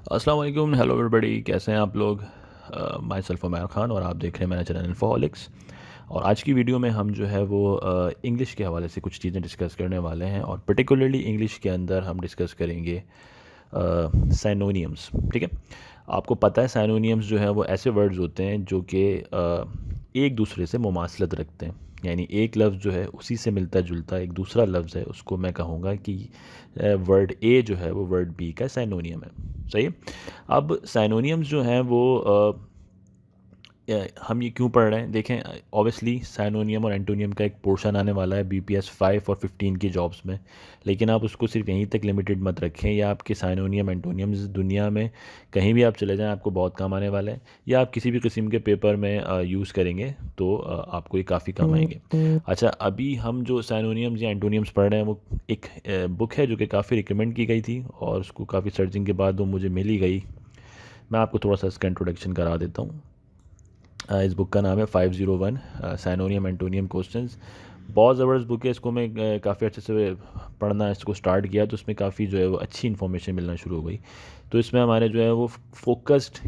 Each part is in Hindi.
अस्सलाम वालेकुम, हेलो एवरीबॉडी, कैसे हैं आप लोग। माई सेल्फ उमैर ख़ान और आप देख रहे हैं मेरा चैनल इन्फोहॉलिक्स। और आज की वीडियो में हम जो है वो इंग्लिश के हवाले से कुछ चीज़ें डिस्कस करने वाले हैं और पर्टिकुलरली इंग्लिश के अंदर हम डिस्कस करेंगे साइनोनियम्स। ठीक है, आपको पता है साइनोनियम्स जो है वो ऐसे वर्ड्स होते हैं जो कि एक दूसरे से मुमासलत रखते हैं, यानी एक लफ्ज़ जो है उसी से मिलता जुलता एक दूसरा लफ्ज़ है, उसको मैं कहूँगा कि वर्ड ए जो है वो वर्ड बी का साइनोनियम है। सही है। अब साइनोनियम्स जो हैं वो हम ये क्यों पढ़ रहे हैं, देखें। ऑब्वियसली साइनोनियम और एंटोनियम का एक पोर्शन आने वाला है बीपीएस 5 और 15 की जॉब्स में, लेकिन आप उसको सिर्फ यहीं तक लिमिटेड मत रखें। या आपके साइनोनियम एंटोनियम्स दुनिया में कहीं भी आप चले जाएं आपको बहुत काम आने वाले हैं, या आप किसी भी किस्म के पेपर में यूज़ करेंगे तो आपको ये काफ़ी काम आएंगे। अच्छा, अभी हम जो साइनोनियम्स या एंटोनियम्स पढ़ रहे हैं वो एक बुक है जो कि काफ़ी रिकमेंड की गई थी और उसको काफ़ी सर्चिंग के बाद वो मुझे मिल ही गई। मैं आपको थोड़ा सा इसका इंट्रोडक्शन करा देता हूँ। इस बुक का नाम है 501 साइनोनियम एंटोनियम क्वेश्चंस। बहुत ज़बरदस्त बुक है, इसको मैं काफ़ी अच्छे से पढ़ना इसको स्टार्ट किया तो इसमें काफ़ी जो है वो अच्छी इन्फॉर्मेशन मिलना शुरू हो गई। तो इसमें हमारे जो है वो फोकस्ड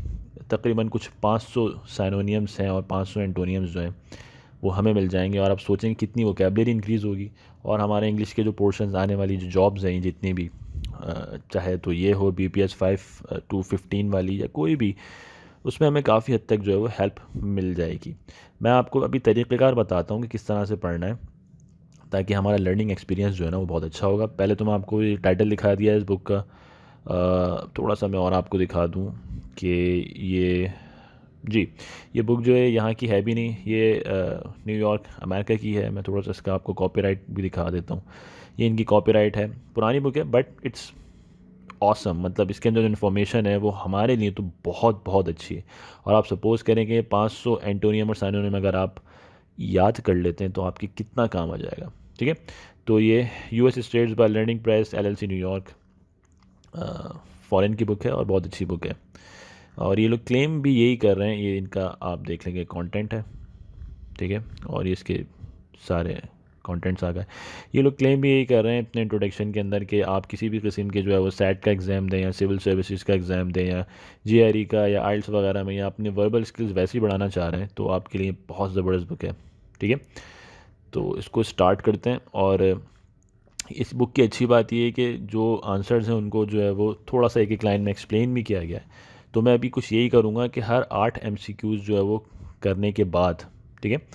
तकरीबन कुछ 500 साइनोनियम्स हैं और 500 एंटोनियम्स जो हैं वो हमें मिल जाएंगे। और आप सोचेंगे कितनी वोकेबलरी इंक्रीज़ होगी। और हमारे इंग्लिश के जो पोर्शंस आने वाली जो जॉब्स हैं जितनी भी, चाहे तो ये हो BPS 5 to 15 वाली या कोई भी, उसमें हमें काफ़ी हद तक जो है वो हेल्प मिल जाएगी। मैं आपको अभी तरीक़ेकार बताता हूँ कि किस तरह से पढ़ना है ताकि हमारा लर्निंग एक्सपीरियंस जो है ना वो बहुत अच्छा होगा। पहले तो मैं आपको ये टाइटल दिखा दिया है इस बुक का। थोड़ा सा मैं और आपको दिखा दूँ कि ये, जी, ये बुक जो है यहाँ की है भी नहीं, ये न्यूयॉर्क अमेरिका की है। मैं थोड़ा सा इसका आपको कॉपीराइट भी दिखा देता हूँ। ये इनकी कॉपीराइट है, पुरानी बुक है बट इट्स ऑसम। मतलब इसके अंदर जो इन्फॉर्मेशन है वो हमारे लिए तो बहुत बहुत अच्छी है। और आप सपोज़ करें कि 500 एंटोनियम और साइनोनियम अगर आप याद कर लेते हैं तो आपकी कितना काम आ जाएगा। ठीक है, तो ये US states by learning press LLC New York, foreign की बुक है और बहुत अच्छी बुक है। और ये लोग क्लेम भी यही कर रहे हैं, ये इनका आप देख लेंगे कंटेंट है। ठीक है, और ये इसके सारे कंटेंट्स आ गए। ये लोग क्लेम भी यही कर रहे हैं अपने इंट्रोडक्शन के अंदर कि आप किसी भी किस्म के जो है वो सेट का एग्ज़ाम दें या सिविल सर्विसेज का एग्ज़ाम दें या GRE का या आइल्स वगैरह में, या अपने वर्बल स्किल्स वैसे ही बढ़ाना चाह रहे हैं तो आपके लिए बहुत ज़बरदस्त बुक है। ठीक है, तो इसको स्टार्ट करते हैं। और इस बुक की अच्छी बात ये है कि जो आंसर्स हैं उनको जो है वो थोड़ा सा एक एक लाइन में एक्सप्लेन भी किया गया है। तो मैं अभी कुछ यही करूँगा कि हर 8 MCQs जो है वो करने के बाद, ठीक है,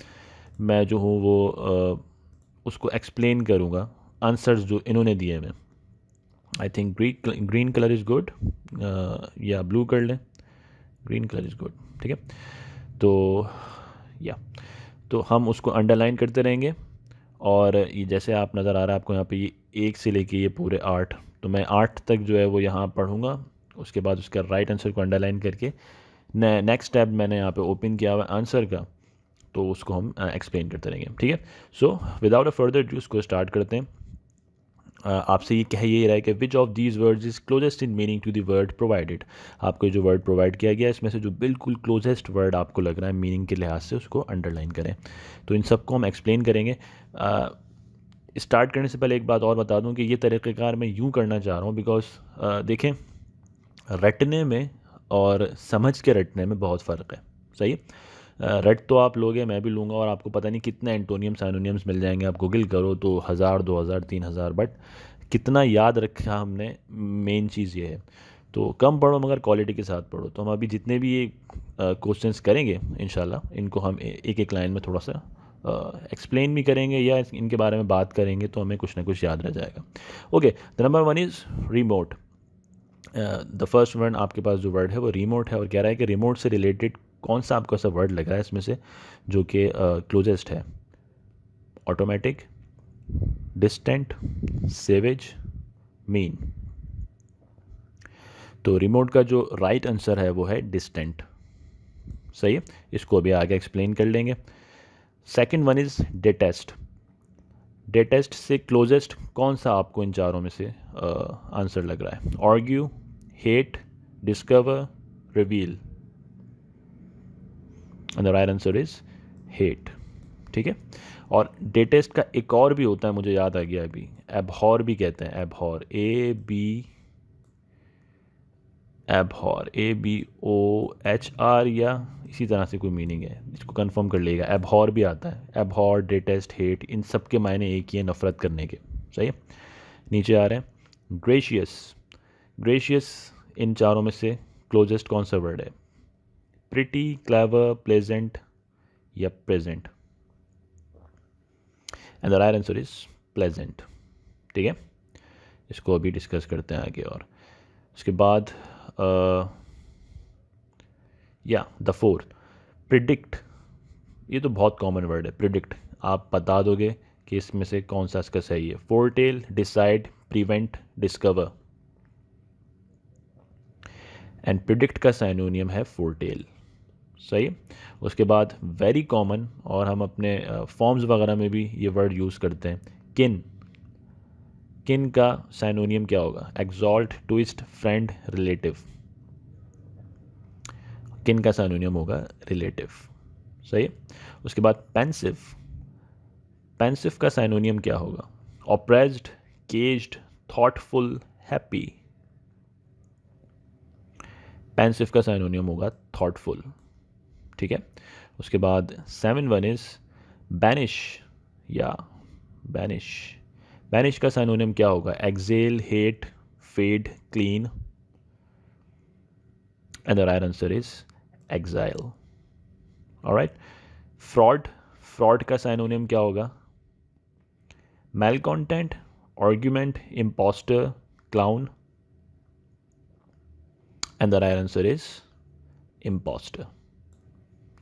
मैं जो हूँ वो उसको एक्सप्लेन करूँगा, आंसर्स जो इन्होंने दिए हैं। I think green colour is good, या ब्लू कर लें। Green colour is good. ठीक है, तो या तो हम उसको अंडरलाइन करते रहेंगे। और ये जैसे आप नज़र आ रहा है आपको यहाँ पे, ये 1 से लेके ये पूरे 8, तो मैं 8 तक जो है वो यहाँ पढ़ूँगा। उसके बाद उसका राइट आंसर को अंडरलाइन करके नेक्स्ट टैब मैंने यहाँ पे ओपन किया हुआ है आंसर का, तो उसको हम एक्सप्लेन करते रहेंगे। ठीक है, so without a further due उसको स्टार्ट करते हैं। आपसे ये कह ये रहा है कि which of these words is closest in meaning to the word provided. आपको जो वर्ड प्रोवाइड किया गया है इसमें से जो बिल्कुल क्लोजेस्ट वर्ड आपको लग रहा है मीनिंग के लिहाज से, उसको अंडरलाइन करें। तो इन सबको हम एक्सप्लेन करेंगे। स्टार्ट करने से पहले एक बात और बता दूं कि ये तरीक़ेकार मैं यूँ करना चाह रहा हूँ बिकॉज देखें, रटने में और समझ के रटने में बहुत फ़र्क है। सही है। रट तो आप लोगे, मैं भी लूँगा, और आपको पता नहीं कितने एंटोनियम साइनोनियम्स मिल जाएंगे। आप गूगल करो तो 1000 2000 3000, बट कितना याद रखा हमने, मेन चीज़ ये है। तो कम पढ़ो मगर क्वालिटी के साथ पढ़ो। तो हम अभी जितने भी ये क्वेश्चंस करेंगे इंशाल्लाह, इनको हम एक एक लाइन में थोड़ा सा एक्सप्लेन भी करेंगे या इनके बारे में बात करेंगे तो हमें कुछ ना कुछ याद रह जाएगा। Okay, the number 1 is remote. The first word आपके पास जो वर्ड है वो रिमोट है, और कह रहा है कि रिमोट से रिलेटेड कौन सा आपको ऐसा वर्ड लग रहा है इसमें से जो कि क्लोजेस्ट है। Automatic, distant, savage, mean. तो रिमोट का जो राइट आंसर है वो है डिस्टेंट। सही है, इसको अभी आगे एक्सप्लेन कर लेंगे। Second one is detest. Detest से क्लोजेस्ट कौन सा आपको इन चारों में से आंसर लग रहा है। Argue, hate, discover, reveal. And the right answer is hate. ठीक है, और डेटेस्ट का एक और भी होता है, मुझे याद आ गया अभी, एबहॉर भी कहते हैं। एबहॉर, ABHOR, एबहॉर, ABOHR या इसी तरह से कोई मीनिंग है, इसको कंफर्म कर लीजिएगा। एबहॉर भी आता है, एबहॉर, डिटेस्ट, हेट, इन सब के मायने एक ही है, नफ़रत करने के। सही है। नीचे आ रहे हैं ग्रेशियस। ग्रेशियस इन चारों में से क्लोजेस्ट कौन सा वर्ड है? प्रिटी, क्लेवर, प्लेजेंट या present? And the right answer is pleasant. ठीक है, इसको अभी डिस्कस करते हैं आगे। और उसके बाद या द फोर्थ, प्रिडिक्ट। ये तो बहुत कॉमन वर्ड है, प्रिडिक्ट। आप बता दोगे कि इसमें से कौन सा इसका सही है। Foretell, decide, prevent, discover. And predict का साइनोनियम है फोरटेल। सही। उसके बाद वेरी कॉमन, और हम अपने फॉर्म्स वगैरह में भी ये वर्ड यूज़ करते हैं, किन। किन का साइनोनियम क्या होगा? Exalt, twist, friend, relative. किन का साइनोनियम होगा? रिलेटिव। सही है। उसके बाद पेंसिव। पेंसिव का साइनोनियम क्या होगा? Oppressed, caged, thoughtful, happy. Pensive का साइनोनियम होगा थॉटफुल। ठीक है। उसके बाद 7 इज बैनिश या बैनिश। बैनिश का साइनोनियम क्या होगा? Excel, hate, fed, clean. And the right answer is exile. Alright. Fraud. Fraud का साइनोनियम क्या होगा? Malcontent, argument, impostor, clown. And the right answer is impostor.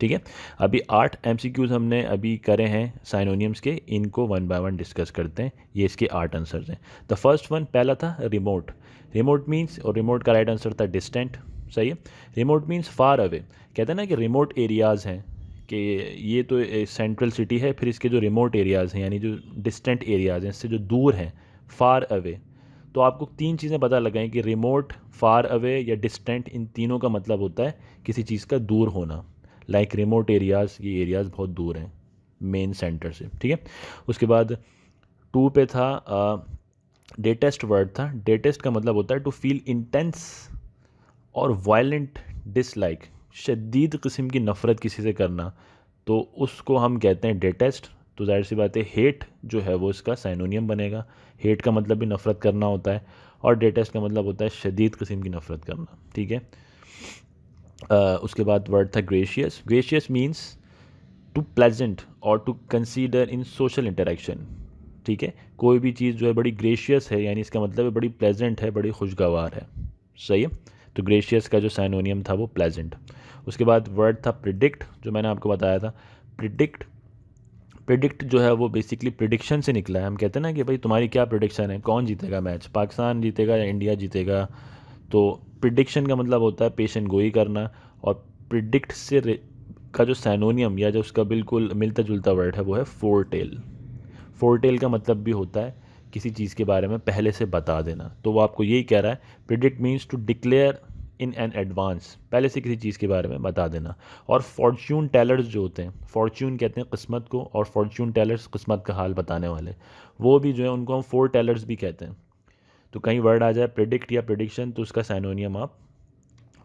ठीक है। अभी 8 MCQs हमने अभी करे हैं साइनोनियम्स के, इनको 1 बाय 1 डिस्कस करते हैं। ये इसके 8 आंसर्स हैं। द फर्स्ट वन पहला था रिमोट। रिमोट मीन्स, और रिमोट का राइट आंसर था डिस्टेंट। सही है। Remote means far away. कहते हैं ना कि रिमोट एरियाज़ हैं, कि ये तो सेंट्रल सिटी है, फिर इसके जो रिमोट एरियाज़ हैं यानी जो डिस्टेंट एरियाज़ हैं, इससे जो दूर हैं, फार अवे। तो आपको 3 चीज़ें पता लगाएं कि रिमोट, फार अवे या डिस्टेंट, इन तीनों का मतलब होता है किसी चीज़ का दूर होना। लाइक रिमोट एरियाज़, ये एरियाज़ बहुत दूर हैं मेन सेंटर से। ठीक है। उसके बाद 2 पे था डेटेस्ट वर्ड था। डेटेस्ट का मतलब होता है टू फील इंटेंस और वायलेंट डिसलाइक, शदीद किस्म की नफ़रत किसी से करना, तो उसको हम कहते हैं डेटेस्ट। तो जाहिर सी बात है हेट जो है वो इसका साइनोनियम बनेगा। हेट का मतलब भी नफ़रत करना होता है, और डेटेस्ट का मतलब होता है शदीद किस्म की नफ़रत करना। ठीक है। उसके बाद वर्ड था gracious. Gracious means to pleasant और to consider in social interaction. ठीक है। कोई भी चीज़ जो है बड़ी ग्रेशियस है, यानी इसका मतलब है बड़ी प्लेजेंट है, बड़ी खुशगवार है। सही है। तो ग्रेशियस का जो साइनोनियम था वो प्लेजेंट। उसके बाद वर्ड था प्रिडिक्ट, जो मैंने आपको बताया था। प्रिडिक्ट, प्रिडिक्ट जो है वो बेसिकली प्रिडिक्शन से निकला है। हम कहते हैं ना कि भाई तुम्हारी क्या प्रिडिक्शन है, कौन जीतेगा मैच, पाकिस्तान जीतेगा या इंडिया जीतेगा। तो प्रिडिक्शन का मतलब होता है पेशन गोई करना। और प्रिडिक्ट से का जो साइनोनियम या जो उसका बिल्कुल मिलता जुलता वर्ड है वो है फोरटेल। फोरटेल का मतलब भी होता है किसी चीज़ के बारे में पहले से बता देना। तो वो आपको यही कह रहा है, predict means to declare in an advance, पहले से किसी चीज़ के बारे में बता देना। और फॉर्च्यून टेलर्स जो होते हैं, फॉर्च्यून कहते हैं किस्मत को, और फॉर्च्यून टेलर्स किस्मत का हाल बताने वाले, वो भी जो है उनको हम फोर टेलर्स भी कहते हैं। तो कहीं वर्ड आ जाए प्रिडिक्ट या प्रिडिक्शन, तो उसका साइनोनियम आप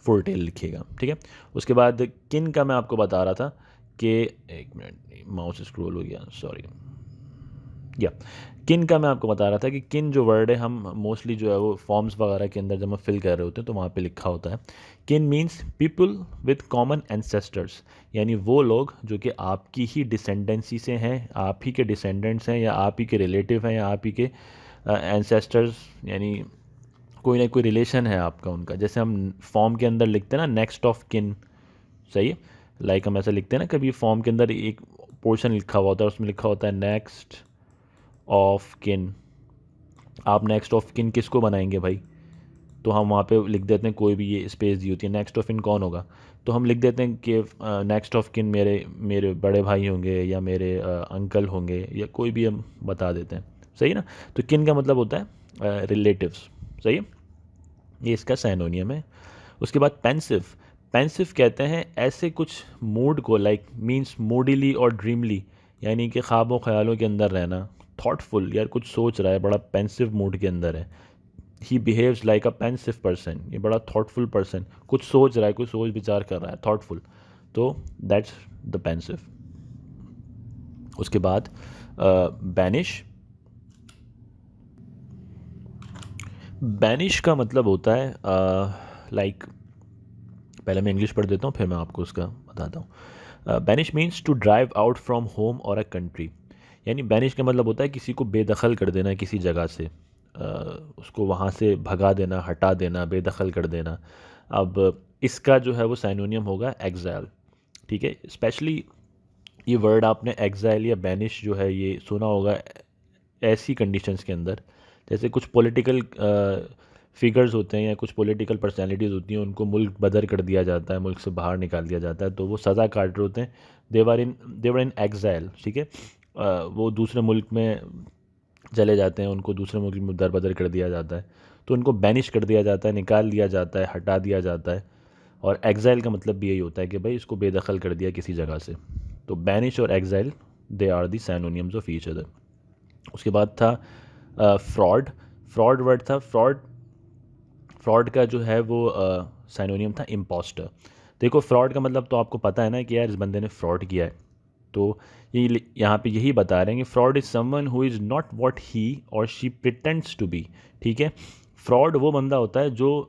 फोरटेल लिखिएगा। ठीक है। उसके बाद किन का मैं आपको बता रहा था कि, एक मिनट माउस स्क्रॉल हो गया, सॉरी। या किन का मैं आपको बता रहा था कि किन जो वर्ड है हम मोस्टली जो है वो फॉर्म्स वगैरह के अंदर जब हम फिल कर रहे होते हैं तो वहाँ पे लिखा होता है। किन means people with common ancestors, यानी वो लोग जो कि आपकी ही डिसेंडेंसी से हैं, आप ही के डिसेंडेंट्स हैं, या आप ही के रिलेटिव हैं, या आप ही के एंसेस्टर्स, यानी कोई ना कोई रिलेशन है आपका उनका। जैसे हम फॉर्म के अंदर लिखते हैं ना नेक्स्ट ऑफ किन। सही है। लाइक हम ऐसा लिखते हैं ना, कभी फॉर्म के अंदर एक पोर्शन लिखा हुआ होता है, उसमें लिखा होता है नेक्स्ट ऑफ किन। आप नेक्स्ट ऑफ किन किसको बनाएंगे भाई? तो हम वहाँ पे लिख देते हैं, कोई भी ये स्पेस दी होती है, नेक्स्ट ऑफ किन कौन होगा, तो हम लिख देते हैं कि नेक्स्ट ऑफ किन मेरे मेरे बड़े भाई होंगे, या मेरे अंकल होंगे, या कोई भी हम बता देते हैं। सही है ना। तो किन का मतलब होता है रिलेटिव्स। सही है। ये इसका साइनोनियम है। उसके बाद पेंसिव। पेंसिव कहते हैं ऐसे कुछ मूड को, लाइक मीन्स मूडीली और ड्रीमली, यानी कि ख्वाबों ख्यालों के अंदर रहना। थॉटफुल, यार कुछ सोच रहा है, बड़ा पेंसिव मूड के अंदर है। He behaves like a pensive person, ये बड़ा थॉटफुल पर्सन, कुछ सोच रहा है, कुछ सोच विचार कर रहा है, थॉटफुल, तो दैट्स द पेंसिव। उसके बाद बैनिश। बैनिश का मतलब होता है लाइक, पहले मैं इंग्लिश पढ़ देता हूँ फिर मैं आपको उसका बताता हूँ। Banish means to drive out from home or a country. यानी बैनिश का मतलब होता है किसी को बेदखल कर देना किसी जगह से, उसको वहाँ से भगा देना, हटा देना, बेदखल कर देना। अब इसका जो है वो साइनोनियम होगा एग्जाइल। ठीक है, स्पेशली ये वर्ड आपने एग्जाइल या बैनिश जो है ये सुना होगा ऐसी कंडीशंस के अंदर, जैसे कुछ पॉलिटिकल फिगर्स होते हैं या कुछ पॉलिटिकल पर्सनालिटीज़ होती हैं, उनको मुल्क बदर कर दिया जाता है, मुल्क से बाहर निकाल दिया जाता है, तो वो सज़ा काट रहे होते हैं। देवर इन एग्जाइल। ठीक है, वो दूसरे मुल्क में चले जाते हैं, उनको दूसरे मुल्क में दर बदर कर दिया जाता है, तो उनको बैनिश कर दिया जाता है, निकाल दिया जाता है, हटा दिया जाता है। और एग्जाइल का मतलब भी यही होता है कि भाई इसको बेदखल कर दिया किसी जगह से। तो बैनिश और exile they are the synonyms of each other. उसके बाद था फ्रॉड। फ्रॉड वर्ड था, फ्रॉड का जो है वो साइनोनियम था इम्पोस्टर। देखो फ्रॉड का मतलब तो आपको पता है ना कि यार इस बंदे ने फ्रॉड किया है, तो ये यहाँ पे यही बता रहे हैं कि fraud is someone who is not what he और शी प्रिटेंड्स टू बी। ठीक है, फ्रॉड वो बंदा होता है जो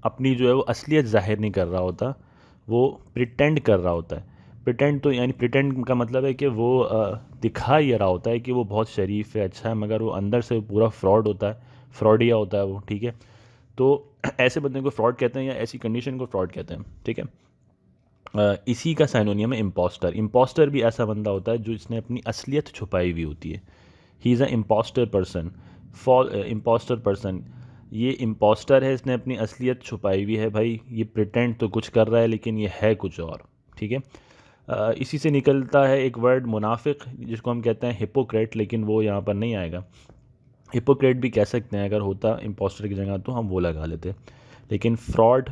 अपनी जो है वो असलियत ज़ाहिर नहीं कर रहा होता, वो प्रिटेंड कर रहा होता है। प्रिटेंड तो यानी प्रिटेंड का मतलब है कि वो दिखा ये रहा होता है कि वो बहुत शरीफ है, अच्छा है, मगर वो अंदर से पूरा फ्रॉड होता है, फ्रॉडिया होता है वो। ठीक है, तो ऐसे बंदे को फ्रॉड कहते हैं या ऐसी कंडीशन को फ्रॉड कहते हैं। ठीक है, इसी का साइनोनियम है इम्पोस्टर। इम्पोस्टर भी ऐसा बंदा होता है जो इसने अपनी असलियत छुपाई हुई होती है। He is a impostor person. Impostor person, ये इम्पोस्टर है, इसने अपनी असलियत छुपाई हुई है। भाई ये प्रिटेंड तो कुछ कर रहा है लेकिन ये है कुछ और। ठीक है, इसी से निकलता है एक वर्ड मुनाफिक, जिसको हम कहते हैं हिपोक्रेट, लेकिन वो यहाँ पर नहीं आएगा। हिपोक्रेट भी कह सकते हैं, अगर होता इम्पोस्टर की जगह तो हम वो लगा लेते, लेकिन फ्रॉड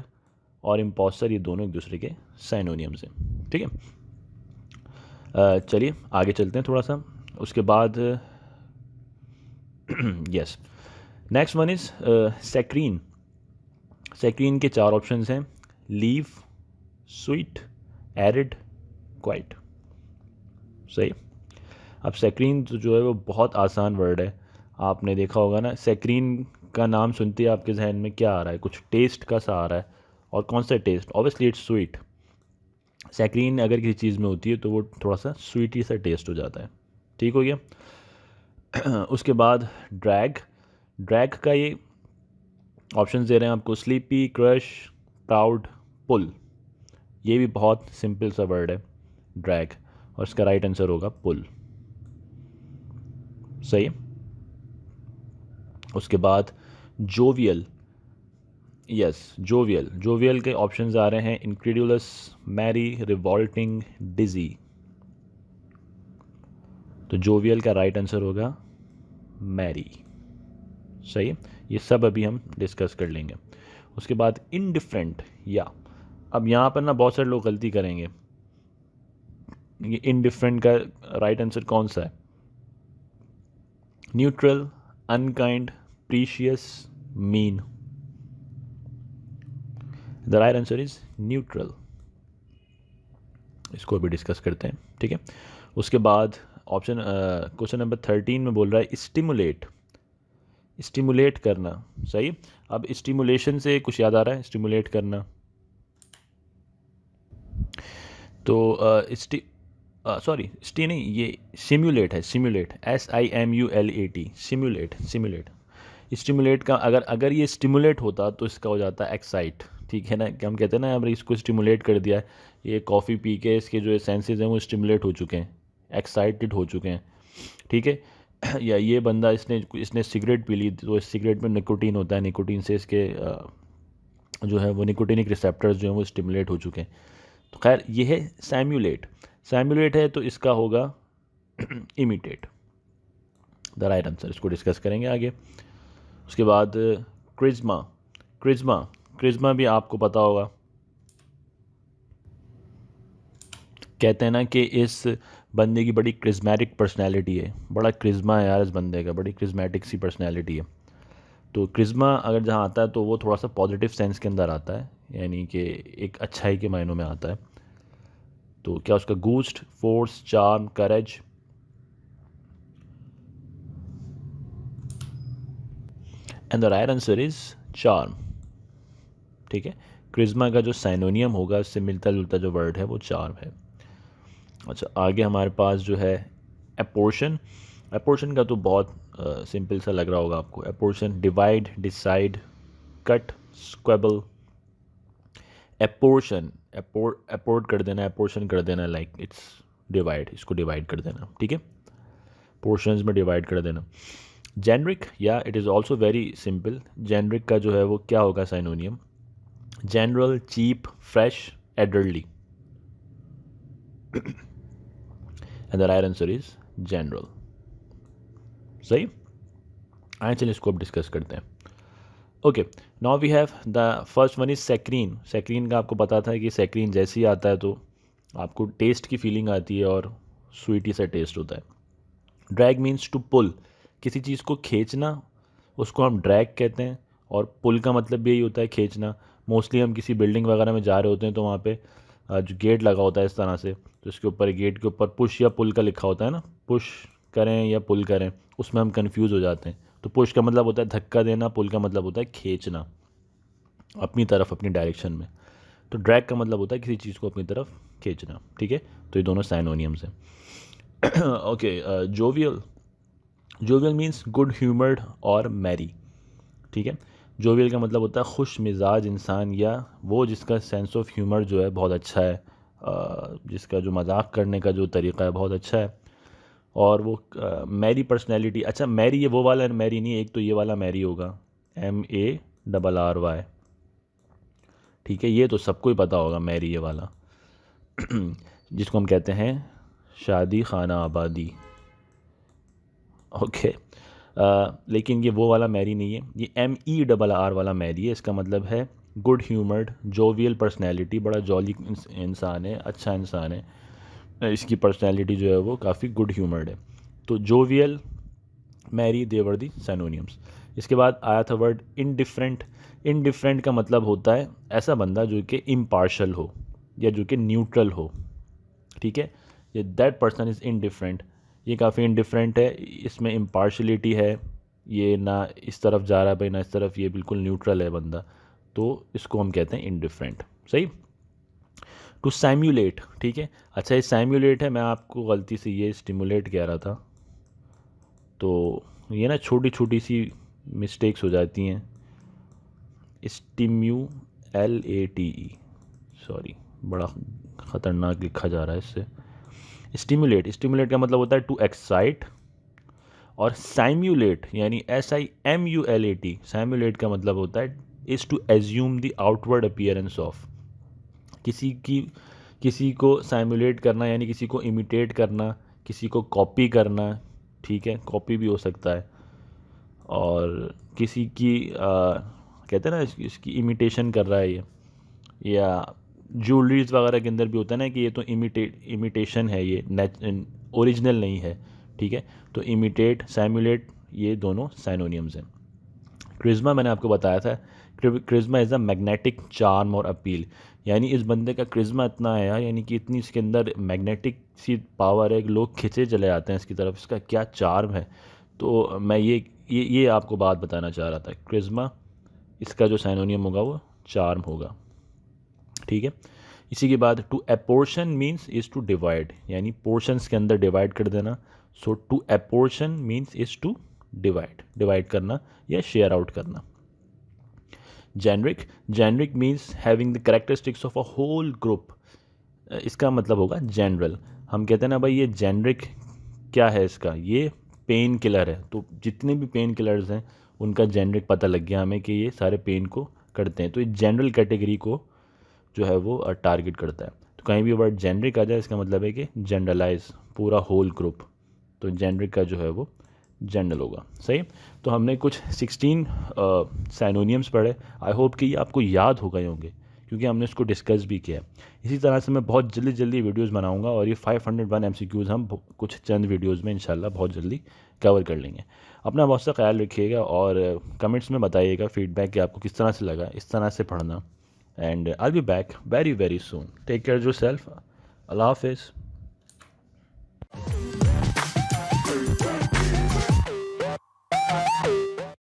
और इम्पोस्टर ये दोनों एक दूसरे के साइनोनियम्स हैं। ठीक है, चलिए आगे चलते हैं थोड़ा सा। उसके बाद yes, next one is saccharin. Saccharin के चार ऑप्शंस हैं, लीव, स्वीट, एरिड, क्वाइट। सही। अब सेक्रीन जो है वो बहुत आसान वर्ड है, आपने देखा होगा ना, सेक्रीन का नाम सुनते ही आपके जहन में क्या आ रहा है, कुछ टेस्ट का सा आ रहा है, और कौन सा taste, obviously it's sweet. Saccharine अगर किसी चीज़ में होती है तो वो थोड़ा सा स्वीटी सा टेस्ट हो जाता है। ठीक हो गया। उसके बाद ड्रैग। ड्रैग का ये ऑप्शन दे रहे हैं आपको, स्लीपी, क्रश, प्राउड, पुल। ये भी बहुत सिंपल सा वर्ड है ड्रैग, और इसका राइट आंसर होगा पुल। सही है। उसके बाद जोवियल। Yes, jovial. जोवियल के ऑप्शंस आ रहे हैं, इनक्रेडुलस, मैरी, रिवॉल्टिंग, डिजी। तो जोवियल का राइट आंसर होगा मैरी। सही है, ये सब अभी हम डिस्कस कर लेंगे। उसके बाद इनडिफरेंट, या अब यहाँ पर ना बहुत सारे लोग गलती करेंगे, ये इनडिफरेंट का राइट आंसर कौन सा है, neutral, unkind, precious, mean. The right answer is neutral. इसको अभी डिस्कस करते हैं। ठीक है, उसके बाद ऑप्शन क्वेश्चन नंबर 13 में बोल रहा है स्टिमुलेट। स्टिमुलेट करना। सही। अब स्टिमुलेशन से कुछ याद आ रहा है, स्टिमुलेट करना, तो सॉरी स्टी नहीं, ये सिम्युलेट है, simulate, SIMULAT, simulate, simulate. Stimulate का अगर ये स्टिमुलेट होता तो इसका हो जाता एक्साइट। ठीक है ना, कि हम कहते हैं ना अब इसको स्टिमुलेट कर दिया, ये कॉफ़ी पी के इसके जो सेंसेस हैं वो स्टिमुलेट हो चुके हैं, एक्साइटेड हो चुके हैं। ठीक है, या ये बंदा इसने सिगरेट पी ली, तो इस सिगरेट में निकोटीन होता है, निकोटीन से इसके जो है वो निकोटिनिक रिसेप्टर्स जो हैं वो स्टिमुलेट हो चुके हैं। तो खैर ये है सैम्युलेट। सैम्युलेट है तो इसका होगा इमिटेट, द राइट आंसर। इसको डिस्कस करेंगे आगे। उसके बाद क्रिज्मा। क्रिज्मा, क्रिज्मा भी आपको पता होगा, कहते हैं ना कि इस बंदे की बड़ी क्रिज्मेटिक पर्सनैलिटी है, बड़ा क्रिज्मा है यार इस बंदे का, बड़ी क्रिज्मेटिक सी पर्सनैलिटी है। तो क्रिज्मा अगर जहाँ आता है तो वो थोड़ा सा पॉजिटिव सेंस के अंदर आता है, यानी कि एक अच्छाई के मायनों में आता है। तो क्या उसका gust, force, charm, courage? And the right answer is charm. ठीक है, क्रिज्मा का जो साइनोनियम होगा उससे मिलता जुलता जो वर्ड है वो चार्म है। अच्छा, आगे हमारे पास जो है एपोर्शन। एपोर्शन का तो बहुत सिंपल सा लग रहा होगा आपको। एपोर्शन, डिवाइड, डिसाइड, कट, स्क्वेबल। एपोर्शन, एपोर्ट कर देना, एपोर्शन कर देना, लाइक इट्स डिवाइड, इसको डिवाइड कर देना। ठीक है, पोर्शंस में डिवाइड कर देना। जेनरिक, या it is also very simple. Generic का जो है वो क्या होगा synonym? General, cheap, fresh, adultly. And the right answer is general. सही। आइए चलिए इसको अब डिस्कस करते हैं। Okay, now we have the first one is saccharine. Saccharine का आपको पता था कि सेक्रीन जैसे ही आता है तो आपको टेस्ट की फीलिंग आती है और स्वीटी सा टेस्ट होता है। ड्रैग मीन्स टू पुल, किसी चीज़ को खींचना, उसको हम ड्रैग कहते हैं। और पुल का मतलब भी यही होता है, खींचना। मोस्टली हम किसी बिल्डिंग वगैरह में जा रहे होते हैं तो वहाँ पे जो गेट लगा होता है इस तरह से, तो इसके ऊपर, गेट के ऊपर पुश या पुल का लिखा होता है ना, पुश करें या पुल करें, उसमें हम कंफ्यूज हो जाते हैं। तो पुश का मतलब होता है धक्का देना, पुल का मतलब होता है खींचना अपनी तरफ, अपनी डायरेक्शन में। तो ड्रैग का मतलब होता है किसी चीज़ को अपनी तरफ खींचना। ठीक है, तो ये दोनों साइनोनियम्स हैं। Okay, jovial. Jovial means good humoured और मैरी। ठीक है, जोवियल का मतलब होता है खुश मिजाज इंसान, या वो जिसका सेंस ऑफ ह्यूमर जो है बहुत अच्छा है, जिसका जो मजाक करने का जो तरीका है बहुत अच्छा है। और वो मैरी पर्सनैलिटी। अच्छा, मैरी ये वो वाला मैरी नहीं है, एक तो ये वाला मैरी होगा, MARRY। ठीक है, ये तो सबको ही पता होगा मैरी ये वाला, जिसको हम कहते हैं शादी खाना आबादी। ओके, लेकिन ये वो वाला मैरी नहीं है, ये MERR वाला मैरी है। इसका मतलब है गुड ह्यूमर्ड, जोवियल पर्सनैलिटी, बड़ा जॉली इंसान है, अच्छा इंसान है। इसकी पर्सनैलिटी जो है वो काफ़ी गुड ह्यूमर्ड है। तो जोवियल, मैरी, देवर दी सैनोनियम्स। इसके बाद आया था वर्ड इनडिफरेंट। इनडिफरेंट का मतलब होता है ऐसा बंदा जो कि इम्पार्शल हो या जो कि न्यूट्रल हो। ठीक है, ये दैट पर्सन इज़ इनडिफरेंट। ये काफ़ी इनडिफरेंट है, इसमें इम्पार्शलिटी है, ये ना इस तरफ जा रहा है भाई ना इस तरफ, ये बिल्कुल न्यूट्रल है बंदा, तो इसको हम कहते हैं इनडिफरेंट। सही। टू सैम्यूलेट। ठीक है, अच्छा ये सैम्यूलेट है, मैं आपको गलती से ये स्टिमुलेट कह रहा था, तो ये ना छोटी छोटी सी मिस्टेक्स हो जाती हैं। STIMULATE, सॉरी, बड़ा ख़तरनाक लिखा जा रहा है इससे। स्टिमुलेट, स्टिमुलेट का मतलब होता है टू एक्साइट। और साइम्यूलेट यानी SIMULAT, साइम्यूलेट का मतलब होता है is to assume the outward appearance of. किसी को साइम्यूलेट करना यानी किसी को इमिटेट करना, किसी को कॉपी करना। ठीक है, कॉपी भी हो सकता है। और किसी की कहते हैं ना इसकी इमिटेशन कर रहा है ये, या ज्वेलरीज वगैरह के अंदर भी होता है ना कि ये तो इमिटेशन है, ये ओरिजिनल नहीं है। ठीक है, तो इमिटेट, सैम्यूलेट, ये दोनों साइनोनियम्स हैं। क्रिज्मा मैंने आपको बताया था, क्रिज्मा इज़ अ मैग्नेटिक चार्म और अपील, यानी इस बंदे का क्रिज्मा इतना है यार, यानी कि इतनी इसके अंदर मैग्नेटिक सी पावर है कि लोग खिंचे चले जाते हैं इसकी तरफ, इसका क्या चार्म है। तो मैं ये आपको बात बताना चाह रहा था। क्रिज्मा, इसका जो साइनोनियम होगा वो चार्म होगा। ठीक है, इसी के बाद to apportion means is to divide, यानी पोर्शंस के अंदर डिवाइड कर देना। So to apportion means is to divide, divide करना या शेयर आउट करना। Generic, generic means having the characteristics of a whole group. इसका मतलब होगा जनरल। हम कहते हैं ना भाई ये जेनरिक क्या है, इसका ये पेन किलर है, तो जितने भी पेन किलर्स हैं उनका जेनरिक पता लग गया हमें कि ये सारे पेन को करते हैं। तो ये जनरल कैटेगरी को जो है वो टारगेट करता है। तो कहीं भी वर्ड जेनरिक आ जाए इसका मतलब है कि जनरलाइज, पूरा होल ग्रुप। तो जेनरिक का जो है वो जनरल होगा। सही। तो हमने कुछ 16 साइनोनियम्स पढ़े। आई होप कि ये आपको याद हो गए होंगे क्योंकि हमने इसको डिस्कस भी किया। इसी तरह से मैं बहुत जल्दी जल्दी वीडियोस बनाऊंगा और ये 501 MCQs हम कुछ चंद वीडियोस में इंशाल्लाह बहुत जल्दी कवर कर लेंगे। अपना बहुत सा ख्याल रखिएगा और कमेंट्स में बताइएगा फीडबैक कि आपको किस तरह से लगा इस तरह से पढ़ना। And I be back very very soon. Take care your yourself हाफिज़।